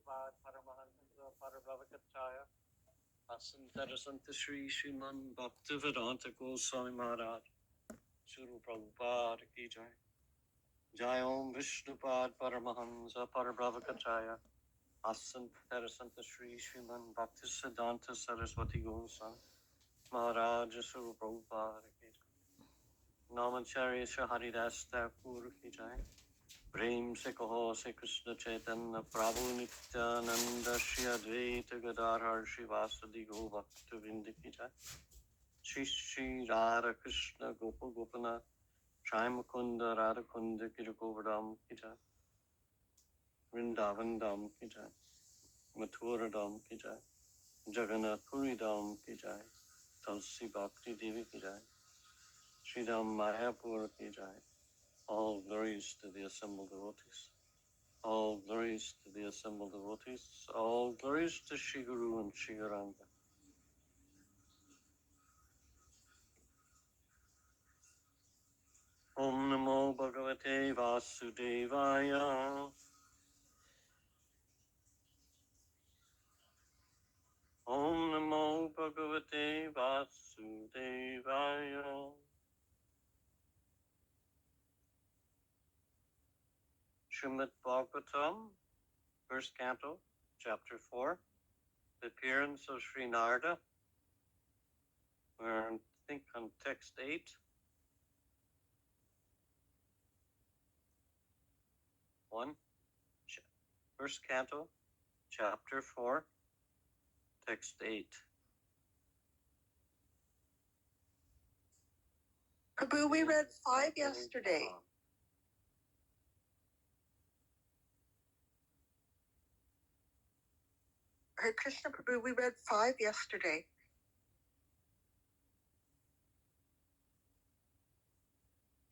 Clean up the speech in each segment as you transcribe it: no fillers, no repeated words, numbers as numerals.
Prabhupada Paramahansa Parabhavakachaya Asantara Shri Sriman Bhaktivedanta Goswami Maharaj Shuru Prabhupada Ki Jai Jai Om Vishnupad Paramahansa Parabhavakachaya Asantara Shri Sriman Bhaktisiddhanta Saraswati Goswami Maharaj Shuru Prabhupada Ki Jai Namacharya Haridas Thakur Ki Jai Prem se kaho se Krishna Chaitanya Prabhu Nityananda Shri Advaita Gadadhar Srivasadi Go Bhakta Vrinda Ki Jai Shri Shri Radha Krishna Gopa Gopana Shai Mukunda Radha Kunda Giri Govardham Ki Jai Vrindavan Dham Ki Jai Mathura Dham Ki Jai Jagannath Puri Dham Ki Jai Tulsi Bhakti Devi Ki Jai Shri Dham Mayapur Ki Jai. All glories to the assembled devotees. All glories to the assembled devotees. All glories to Shri Guru and Shri Garanga. Om Namo Bhagavate Vasudevaya. Om Namo Bhagavate Vasudevaya. Srimad Bhagavatam, first canto, chapter 4, the appearance of Sri Narada. We're, I think, on text 8. First canto, chapter 4, text 8. Prabhu, we read 5 yesterday. Hare Krishna, Prabhu, we read 5 yesterday.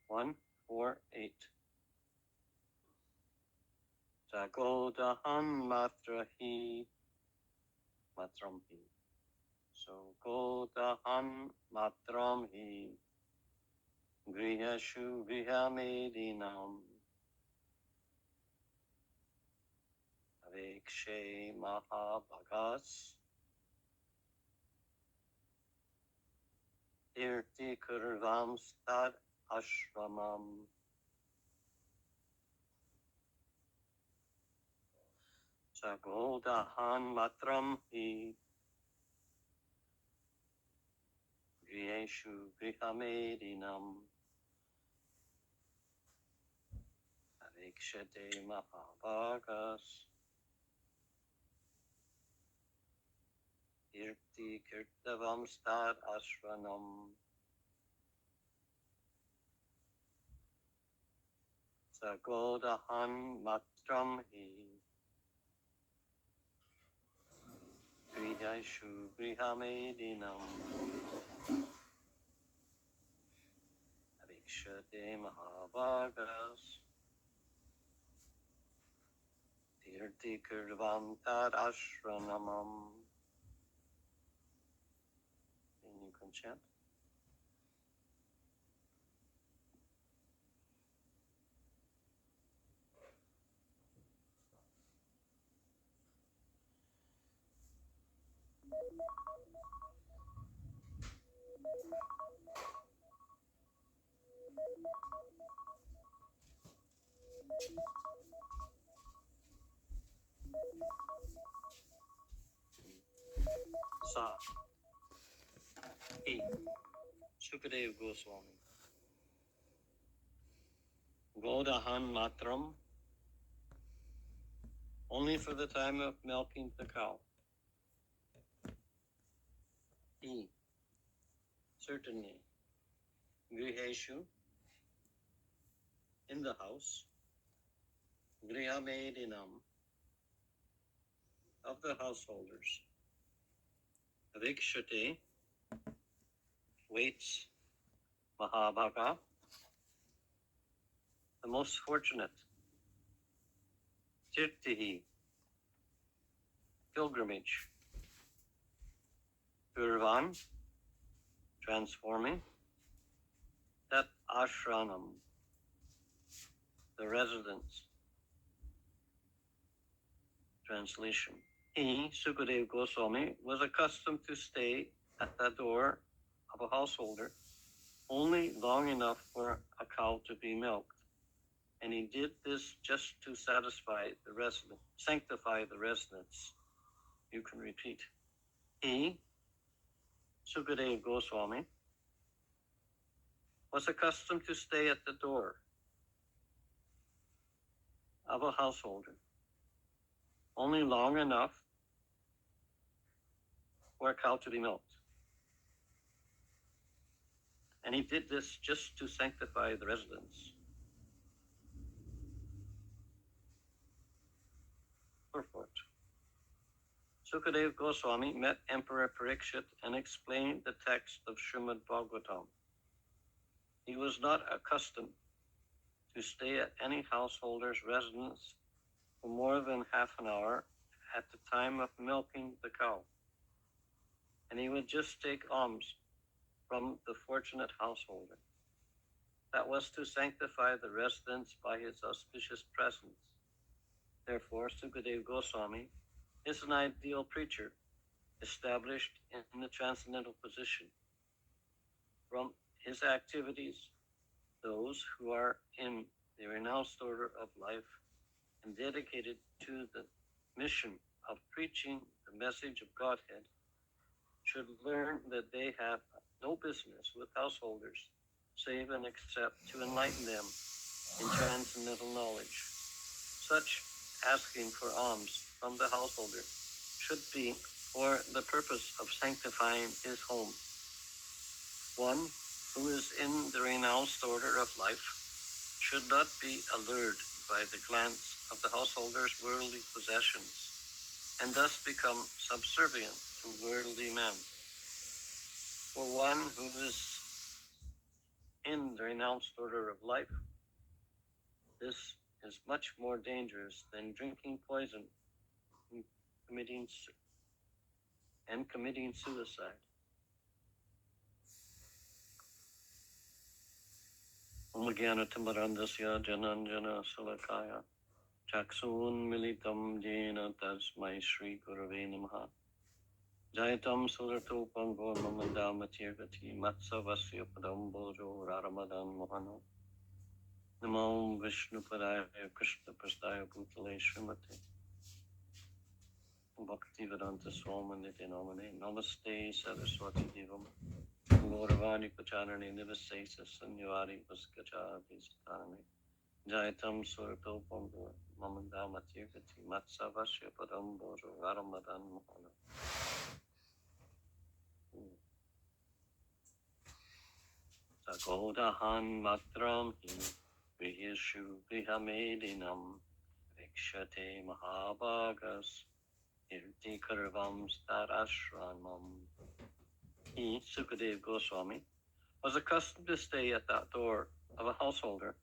One, 4, 8. Jagodahan matrahi matram hi. So godahan matram hi. Grihashu grihamedinam. Avekshe mahabhagas. Irti kurvam stad ashramam. Jagodahan matram hi. Griheshu grihamedinam. Avikshate mahabhagas. Irti kirtavam stad ashranam. Sagodahan matram hi. Grihashu grihamedinam. Avikshate mahabhagas. Irti kirtavam stad ashranam. And you can chant. Sa. He. Shukadev Goswami. Godahan matram. Only for the time of milking the cow. He. Certainly. Griheshu. In the house. Grihamedinam. Of the householders. Avikshate. Waits. Mahabhaga. The most fortunate. Tirtihi. Pilgrimage. Purvan. Transforming. That ashranam. The residence. translation. He, Sukadeva Goswami, was accustomed to stay at the door of a householder only long enough for a cow to be milked. And he did this just to sanctify the residents. You can repeat. He, Sukadeva Goswami, was accustomed to stay at the door of a householder only long enough for a cow to be milked. And he did this just to sanctify the residents. Purport. Sukadeva Goswami met Emperor Parikshit and explained the text of Srimad Bhagavatam. He was not accustomed to stay at any householder's residence for more than half an hour at the time of milking the cow, and he would just take alms from the fortunate householder. That was to sanctify the residents by his auspicious presence. Therefore, Sukadeva Goswami is an ideal preacher, established in the transcendental position. From his activities, those who are in the renounced order of life and dedicated to the mission of preaching the message of Godhead should learn that they have no business with householders save and except to enlighten them in transcendental knowledge. Such asking for alms from the householder should be for the purpose of sanctifying his home. One who is in the renounced order of life should not be allured by the glance of the householder's worldly possessions and thus become subservient to worldly men. For one who is in the renounced order of life, this is much more dangerous than drinking poison and committing suicide. Omagyanatamarandasya jananjana salakaya chaksun militam jena tasmai Shri Gurave Namaha Jaitam Surato Pango Mamandamatirgati Matsavasya Padambojo Raramadan Mohana Namo Vishnu Padaya Krishna Prasthaya Bhutale Srimati Bhaktivedanta Swamanithi Namane Namaste Saraswati Devam Gauravani Pacharani Nivasesa Sanyavari Vaskachati Satani Jaitam Surato Pango Mamandamatirgati Matsavasya Padambojo Raramadan Mohana Sagodahan matram hi vihishu vihamedinam vikshate mahabhagas irti karvam starashramam. He, Sukadeva Goswami, was accustomed to stay at that door of a householder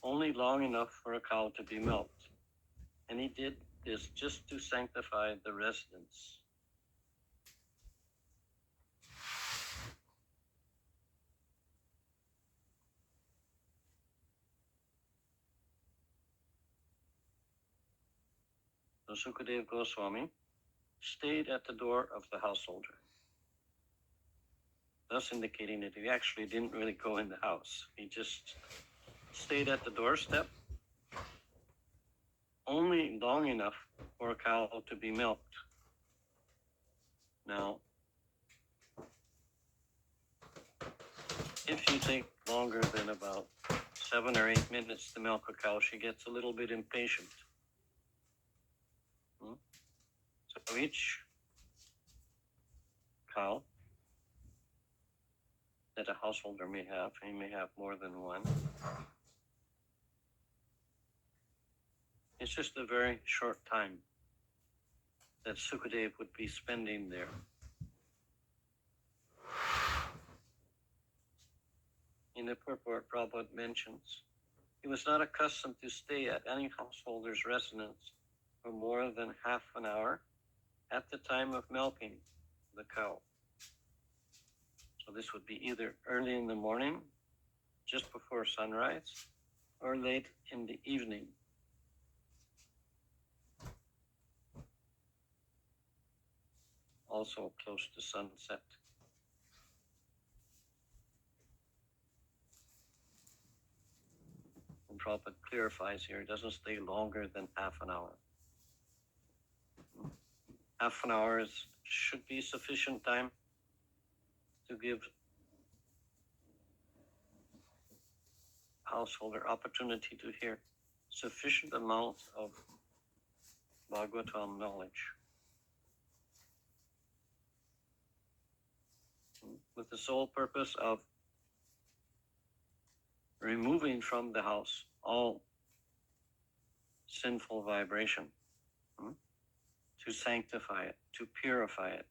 only long enough for a cow to be milked, and he did this just to sanctify the residents. So Sukadeva Goswami stayed at the door of the householder, thus indicating that he actually didn't really go in the house. He just stayed at the doorstep only long enough for a cow to be milked. Now, if you take longer than about 7 or 8 minutes to milk a cow, she gets a little bit impatient. So each cow that a householder may have, he may have more than one, it's just a very short time that Sukadeva would be spending there. In the purport, Prabhupada mentions, he was not accustomed to stay at any householder's residence for more than half an hour at the time of milking the cow. So this would be either early in the morning, just before sunrise, or late in the evening. also close to sunset. And Prabhupada clarifies here, it doesn't stay longer than half an hour. Half an hour should be sufficient time to give householder opportunity to hear sufficient amount of Bhagavatam knowledge, with the sole purpose of removing from the house all sinful vibration, to sanctify it, to purify it.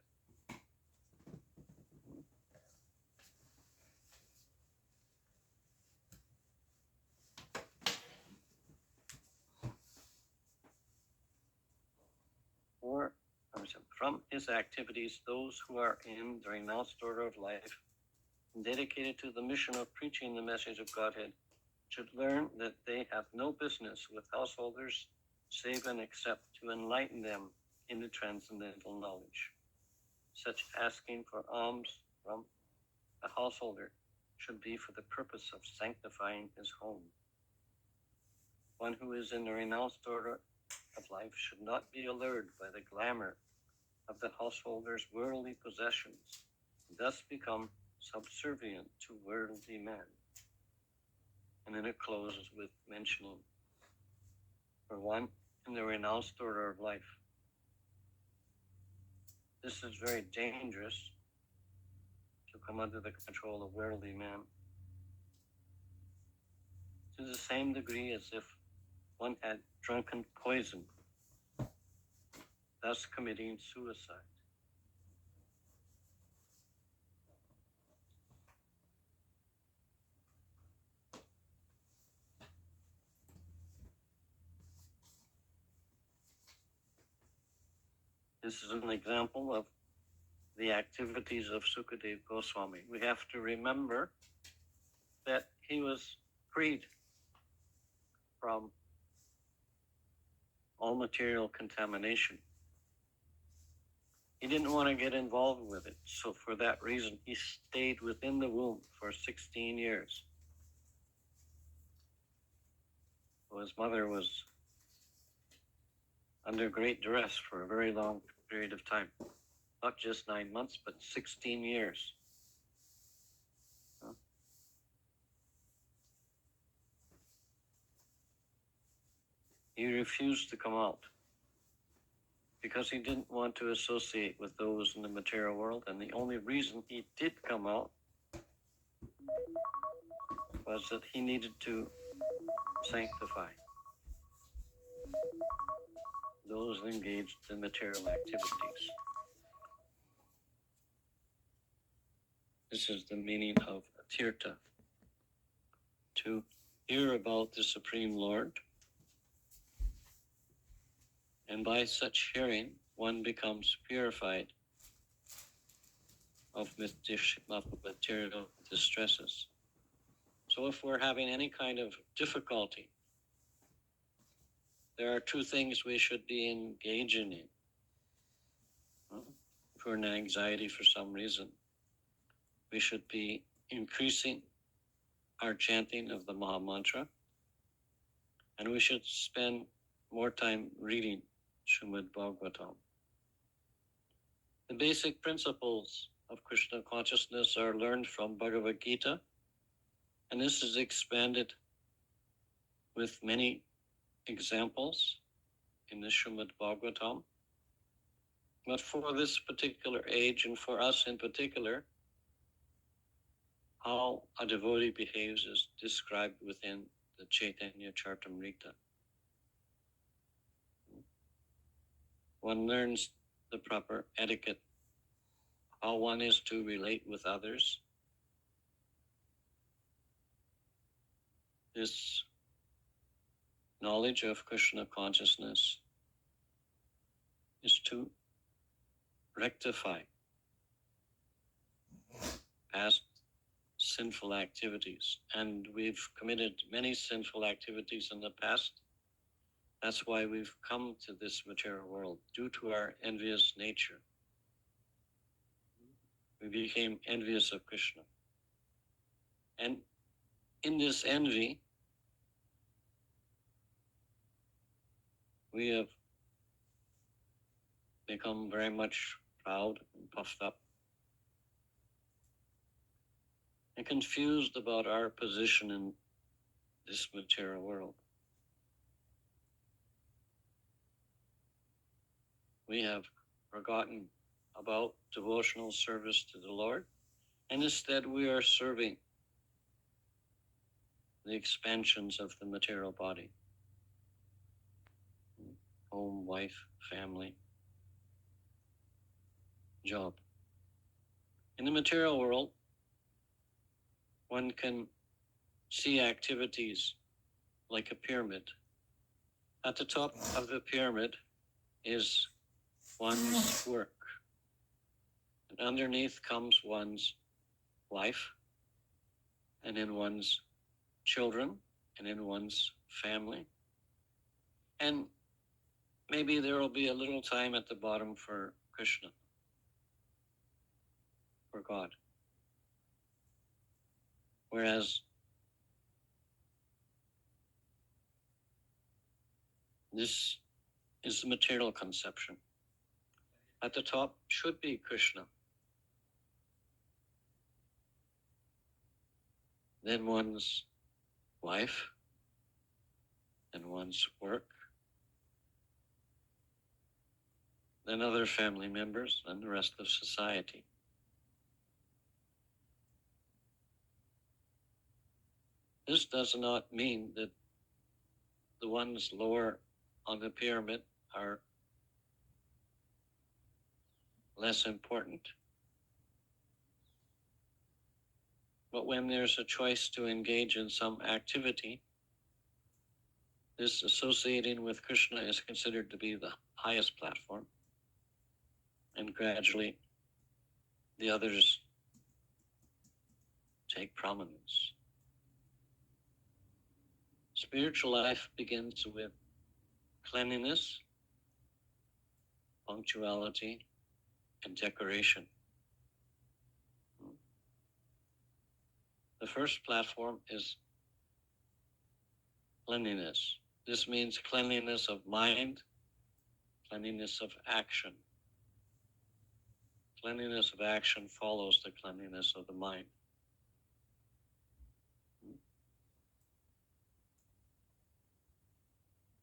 Or from his activities, those who are in the renounced order of life, dedicated to the mission of preaching the message of Godhead, should learn that they have no business with householders save and except to enlighten them in the transcendental knowledge. Such asking for alms from a householder should be for the purpose of sanctifying his home. One who is in the renounced order of life should not be allured by the glamour of the householder's worldly possessions, and thus become subservient to worldly men. And then it closes with mentioning, for one in the renounced order of life. This is very dangerous, to come under the control of worldly men, to the same degree as if one had drunken poison, thus committing suicide. This is an example of the activities of Sukadeva Goswami. We have to remember that he was freed from all material contamination. He didn't want to get involved with it, so for that reason, he stayed within the womb for 16 years. So his mother was under great duress for a very long period of time. Not just 9 months, but 16 years. He refused to come out because he didn't want to associate with those in the material world, and the only reason he did come out was that he needed to sanctify those engaged in material activities. This is the meaning of tirtha, to hear about the Supreme Lord, and by such hearing, one becomes purified of material distresses. So if we're having any kind of difficulty, there are two things we should be engaging in. If we're in anxiety for some reason, we should be increasing our chanting of the Maha Mantra, and we should spend more time reading Srimad Bhagavatam. The basic principles of Krishna consciousness are learned from Bhagavad Gita, and this is expanded with many examples in the Srimad Bhagavatam. But for this particular age, and for us in particular, how a devotee behaves is described within the Chaitanya Charitamrita. One learns the proper etiquette, how one is to relate with others. This knowledge of Krishna consciousness is to rectify past sinful activities. And we've committed many sinful activities in the past. That's why we've come to this material world, due to our envious nature. We became envious of Krishna. And in this envy, we have become very much proud and puffed up and confused about our position in this material world. We have forgotten about devotional service to the Lord, and instead we are serving the expansions of the material body. Home, wife, family, job. In the material world, one can see activities like a pyramid. At the top of the pyramid is one's work. And underneath comes one's life, and then one's children, and then one's family. And maybe there will be a little time at the bottom for Krishna, for God. Whereas this is the material conception. At the top should be Krishna. Then one's life, then one's work, then other family members, and the rest of society. This does not mean that the ones lower on the pyramid are less important. But when there's a choice to engage in some activity, this associating with Krishna is considered to be the highest platform, and gradually the others take prominence. Spiritual life begins with cleanliness, punctuality, and decoration. The first platform is cleanliness. This means cleanliness of mind, cleanliness of action. Cleanliness of action follows the cleanliness of the mind.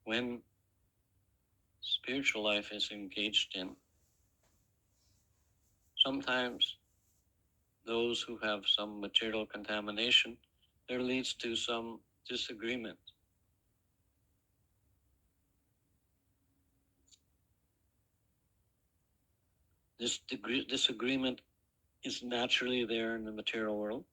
When spiritual life is engaged in, sometimes those who have some material contamination, there leads to some disagreement. This disagreement is naturally there in the material world,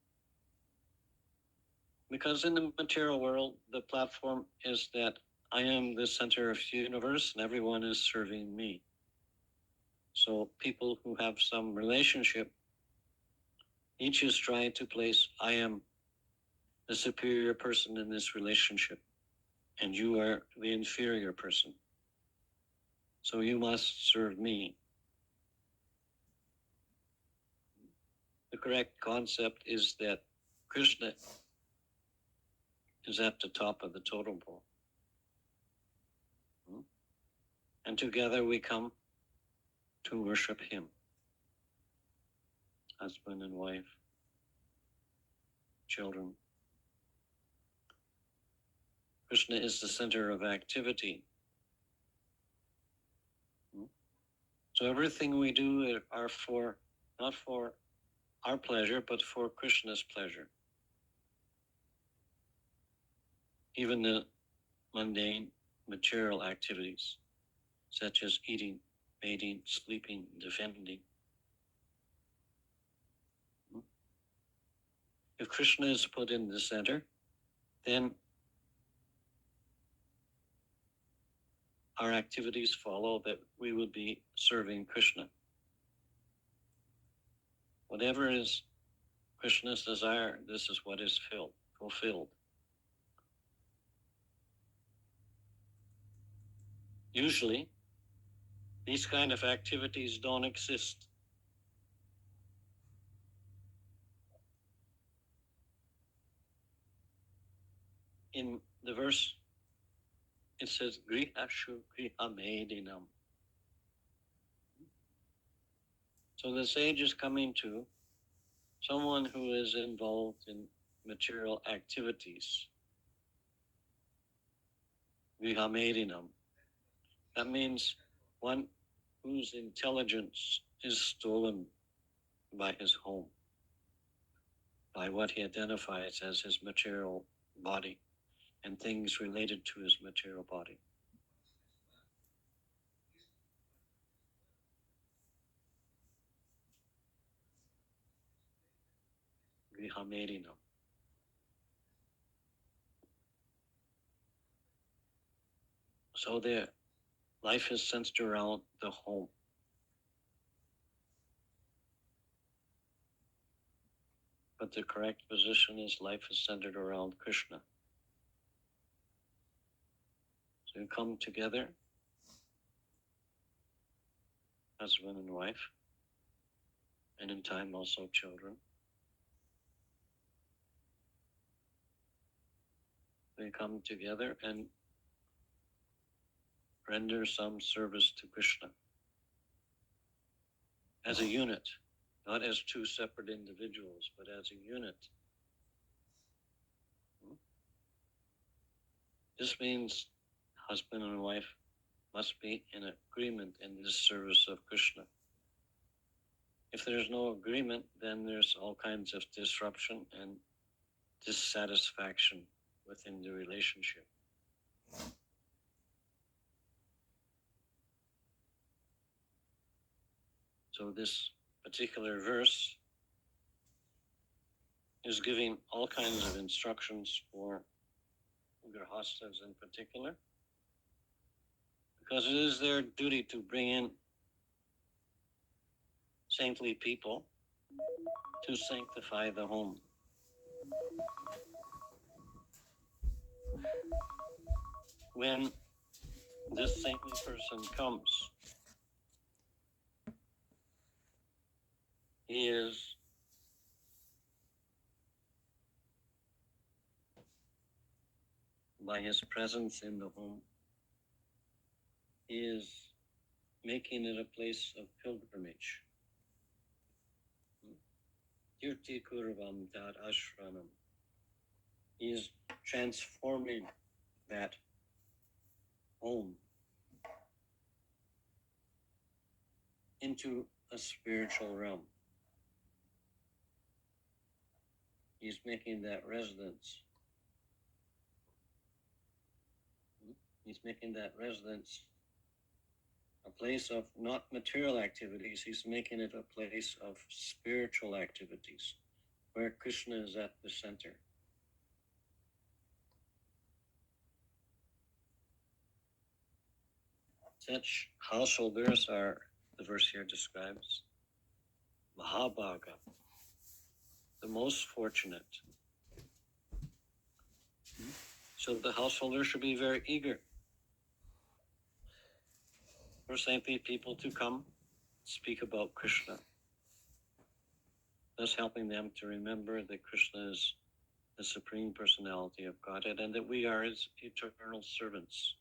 because in the material world, the platform is that I am the center of the universe and everyone is serving me. So people who have some relationship, each is trying to place, I am the superior person in this relationship, and you are the inferior person. So you must serve me. The correct concept is that Krishna is at the top of the totem pole. And together we come to worship him. Husband and wife, children. Krishna is the center of activity. So everything we do are for, not for our pleasure, but for Krishna's pleasure. Even the mundane material activities, such as eating, bathing, sleeping, defending. If Krishna is put in the center, then our activities follow that we would be serving Krishna. Whatever is Krishna's desire, this is what is fulfilled. Usually, these kind of activities don't exist in the verse, it says, Grihashu Grihamedinam. So the sage is coming to someone who is involved in material activities. Grihamedinam. That means one whose intelligence is stolen by his home, by what he identifies as his material body and things related to his material body. Grihamedinam. So their life is centered around the home. But the correct position is life is centered around Krishna. So you come together, husband and wife, and in time also children. They come together and render some service to Krishna as a unit, not as two separate individuals, but as a unit. This means husband and wife must be in agreement in this service of Krishna. If there's no agreement, then there's all kinds of disruption and dissatisfaction within the relationship. So this particular verse is giving all kinds of instructions for grihastas in particular, because it is their duty to bring in saintly people to sanctify the home. When this saintly person comes, he is by his presence in the home, he is making it a place of pilgrimage. Kirti Kurvam Tad Ashranam. He is transforming that home into a spiritual realm. He's making that residence. He's making that residence a place of not material activities. He's making it a place of spiritual activities where Krishna is at the center. Such householders are, the verse here describes, Mahabhaga, the most fortunate. So the householder should be very eager for saintly people to come speak about Krishna, thus helping them to remember that Krishna is the Supreme Personality of Godhead and that we are his eternal servants.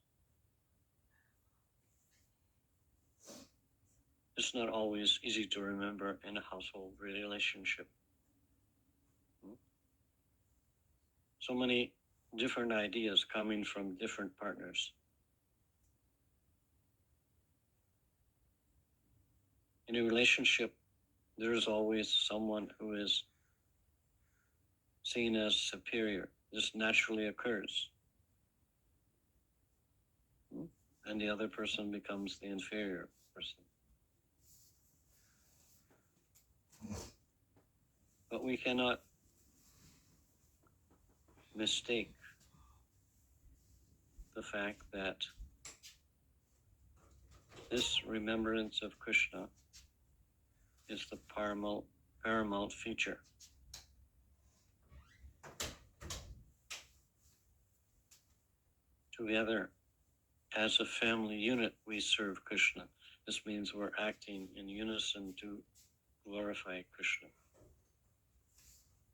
It's not always easy to remember in a household relationship. So many different ideas coming from different partners. In a relationship, there is always someone who is seen as superior. This naturally occurs. And the other person becomes the inferior person. But we cannot mistake the fact that this remembrance of Krishna is the paramount feature. Together, as a family unit, we serve Krishna. This means we're acting in unison to glorify Krishna,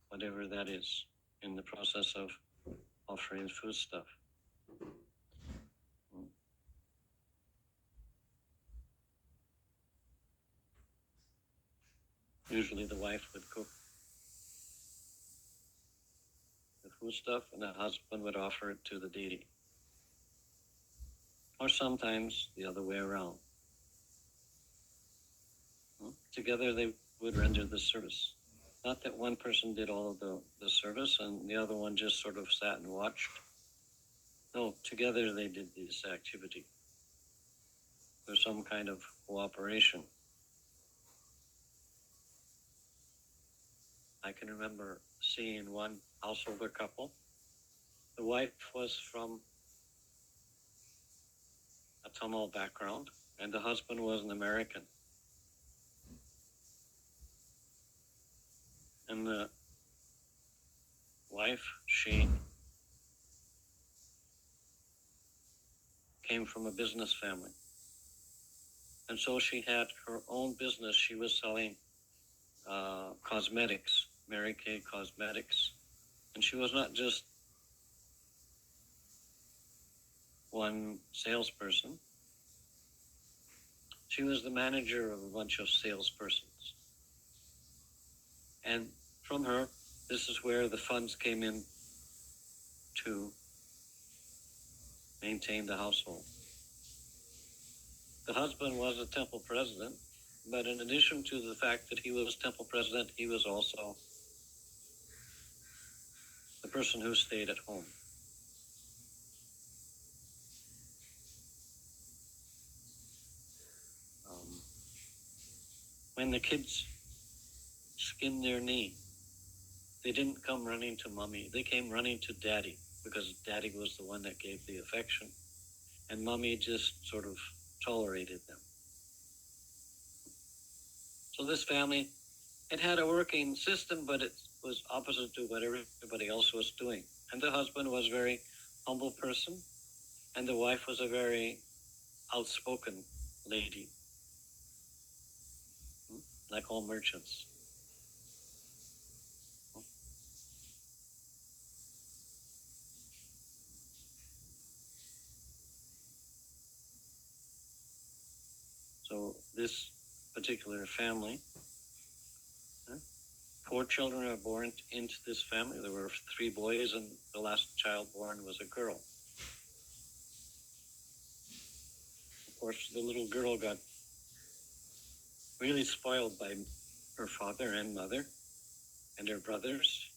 whatever that is, in the process of offering food stuff. Usually the wife would cook the food stuff and the husband would offer it to the deity. Or sometimes the other way around. Together they would render the service. Not that one person did all of the service and the other one just sort of sat and watched. No, together they did this activity. There's some kind of cooperation. I can remember seeing one householder couple. The wife was from a Tamil background and the husband was an American. And the wife, she came from a business family. And so she had her own business. She was selling cosmetics, Mary Kay Cosmetics. And she was not just one salesperson. She was the manager of a bunch of salespersons. And from her, this is where the funds came in to maintain the household. The husband was a temple president, but in addition to the fact that he was temple president, he was also the person who stayed at home. When the kids skinned their knee, they didn't come running to mommy. They came running to daddy because daddy was the one that gave the affection. And mommy just sort of tolerated them. So this family, it had a working system, but it was opposite to what everybody else was doing. And the husband was a very humble person, and the wife was a very outspoken lady, like all merchants. So this particular family, 4 children are born into this family. There were 3 boys, and the last child born was a girl. Of course, the little girl got really spoiled by her father and mother and her brothers.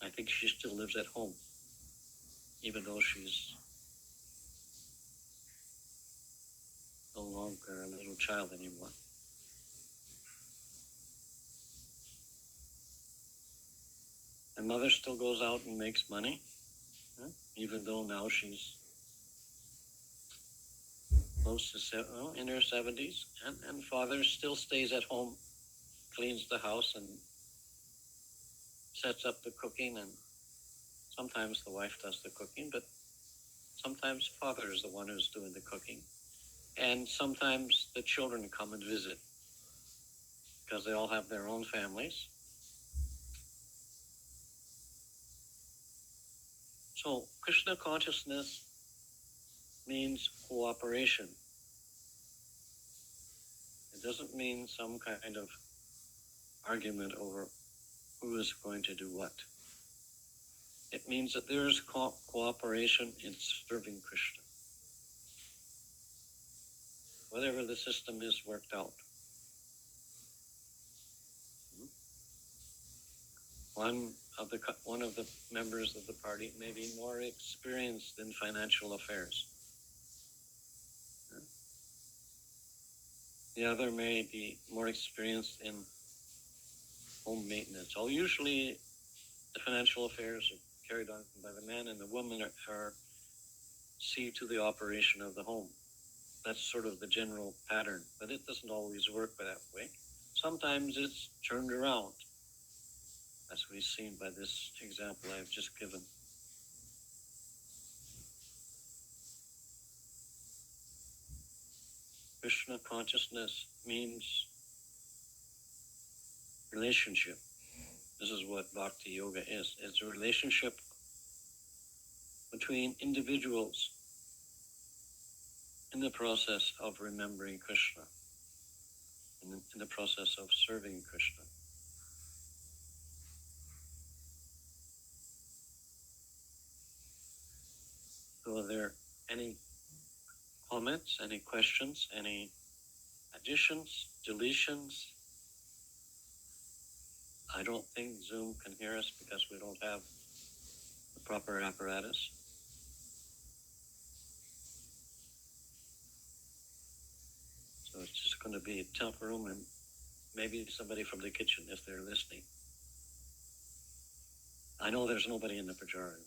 I think she still lives at home, even though she's no longer a little child anymore. And mother still goes out and makes money, even though now she's close to in her 70s. And father still stays at home, cleans the house and sets up the cooking. And sometimes the wife does the cooking, but sometimes father is the one who's doing the cooking. And sometimes the children come and visit because they all have their own families. So Krishna consciousness means cooperation. It doesn't mean some kind of argument over who is going to do what. It means that there is cooperation in serving Krishna. Whatever the system is worked out. One of the members of the party may be more experienced in financial affairs. The other may be more experienced in home maintenance. So usually the financial affairs are carried on by the man, and the women are see to the operation of the home. That's sort of the general pattern, but it doesn't always work that way. Sometimes it's turned around, as we've seen by this example I've just given. Krishna consciousness means relationship. This is what Bhakti Yoga is. It's a relationship between individuals in the process of remembering Krishna, in the process of serving Krishna. So are there any comments, any questions, any additions, deletions? I don't think Zoom can hear us because we don't have the proper apparatus. So it's just going to be a tough room, and maybe somebody from the kitchen if they're listening. I know there's nobody in the prajar room.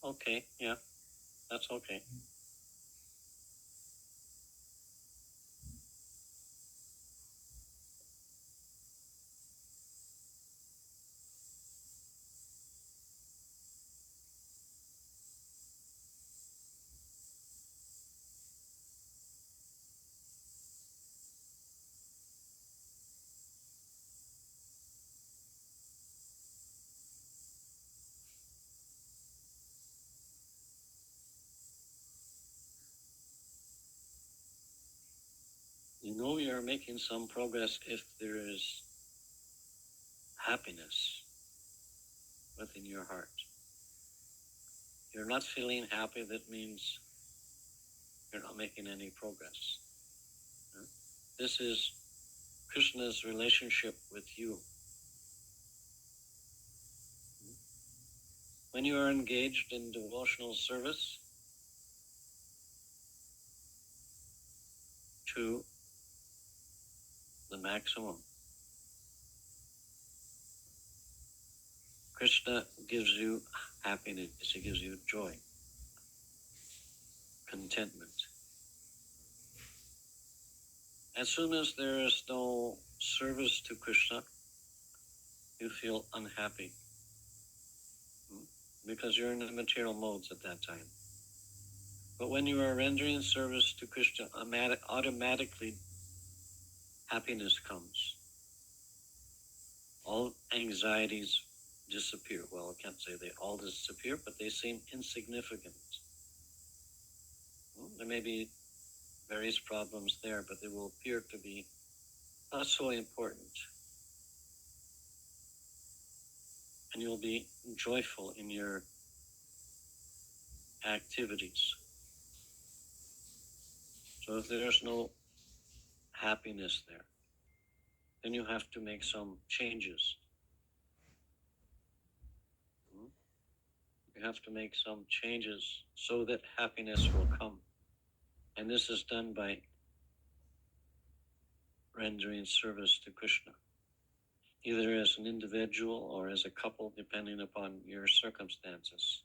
Okay, yeah, that's okay. You know you're making some progress if there is happiness within your heart. If you're not feeling happy, that means you're not making any progress. This is Krishna's relationship with you. When you are engaged in devotional service to the maximum, Krishna gives you happiness, he gives you joy, contentment. As soon as there is no service to Krishna, you feel unhappy because you're in the material modes at that time. But when you are rendering service to Krishna, automatically happiness comes. All anxieties disappear. Well, I can't say they all disappear, but they seem insignificant. There may be various problems there, but they will appear to be not so important. And you'll be joyful in your activities. So if there's no happiness there, then you have to make some changes. You have to make some changes so that happiness will come. And this is done by rendering service to Krishna, either as an individual or as a couple, depending upon your circumstances.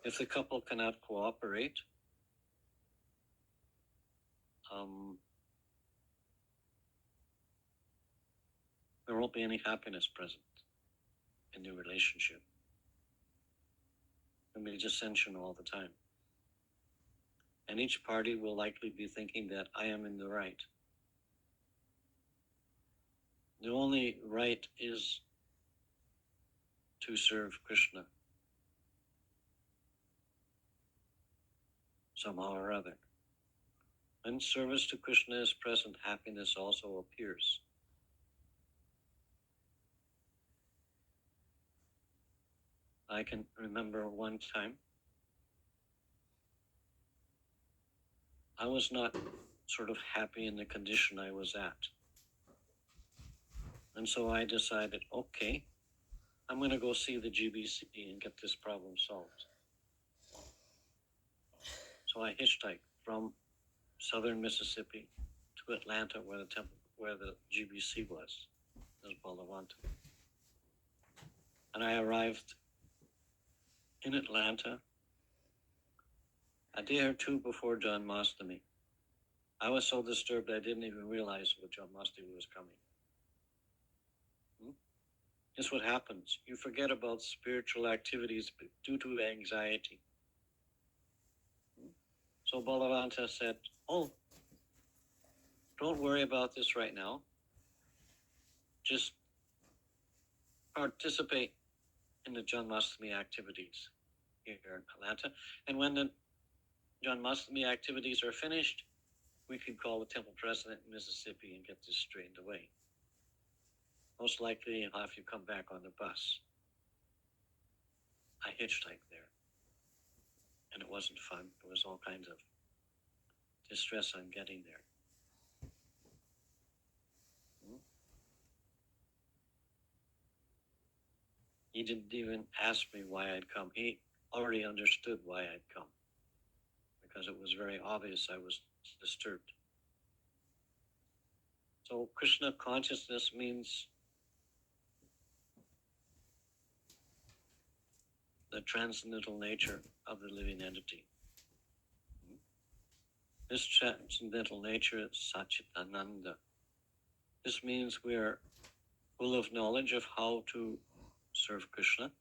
If the couple cannot cooperate, there won't be any happiness present in the relationship. There'll be dissension all the time. And each party will likely be thinking that I am in the right. The only right is to serve Krishna somehow or other. When service to Krishna is present, happiness also appears. I can remember one time I was not sort of happy in the condition I was at. And so I decided, okay, I'm going to go see the GBC and get this problem solved. So I hitchhiked from southern Mississippi to Atlanta, where the GBC was Balawantu. And I arrived in Atlanta a day or two before Janmashtami. I was so disturbed I didn't even realize that Janmashtami was coming. It's what happens. You forget about spiritual activities due to anxiety. So Balavanta said, "Oh, don't worry about this right now. Just participate in the Janmashtami activities here in Atlanta. And when the Janmashtami activities are finished, we could call the temple president in Mississippi and get this straightened away. Most likely, I'll have you come back on the bus." I hitchhiked there, and it wasn't fun. There was all kinds of distress on getting there. He didn't even ask me why I'd come. He already understood why I'd come, because it was very obvious I was disturbed. So Krishna consciousness means the transcendental nature of the living entity. This transcendental nature is Satchitananda. This means we are full of knowledge of how to serve Krishna.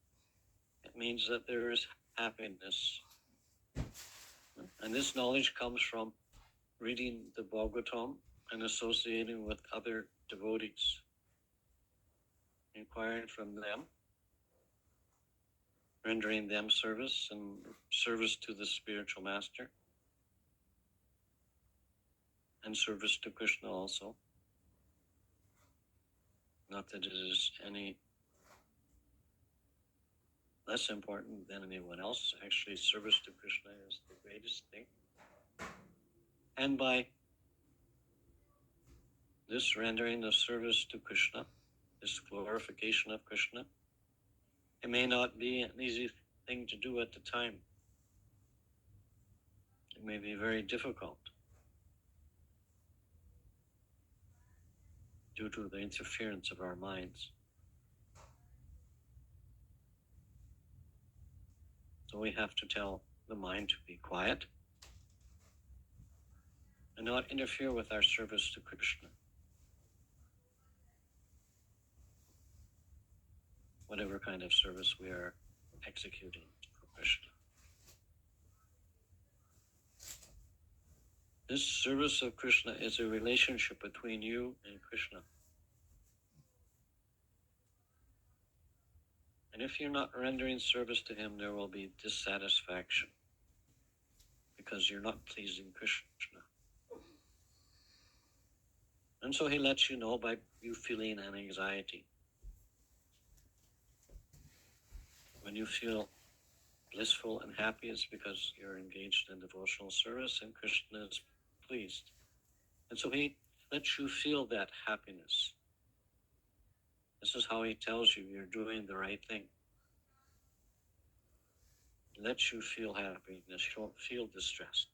It means that there is happiness. And this knowledge comes from reading the Bhagavatam and associating with other devotees, inquiring from them, rendering them service and service to the spiritual master, and service to Krishna also. Not that it is any less important than anyone else. Actually, service to Krishna is the greatest thing. And by this rendering of service to Krishna, this glorification of Krishna, it may not be an easy thing to do at the time. It may be very difficult due to the interference of our minds. So we have to tell the mind to be quiet and not interfere with our service to Krishna. Whatever kind of service we are executing for Krishna. This service of Krishna is a relationship between you and Krishna. And if you're not rendering service to him, there will be dissatisfaction because you're not pleasing Krishna. And so he lets you know by you feeling an anxiety. When you feel blissful and happy, it's because you're engaged in devotional service and Krishna is pleased. And so he lets you feel that happiness. This is how he tells you you're doing the right thing. He lets you feel happiness. You don't feel distressed.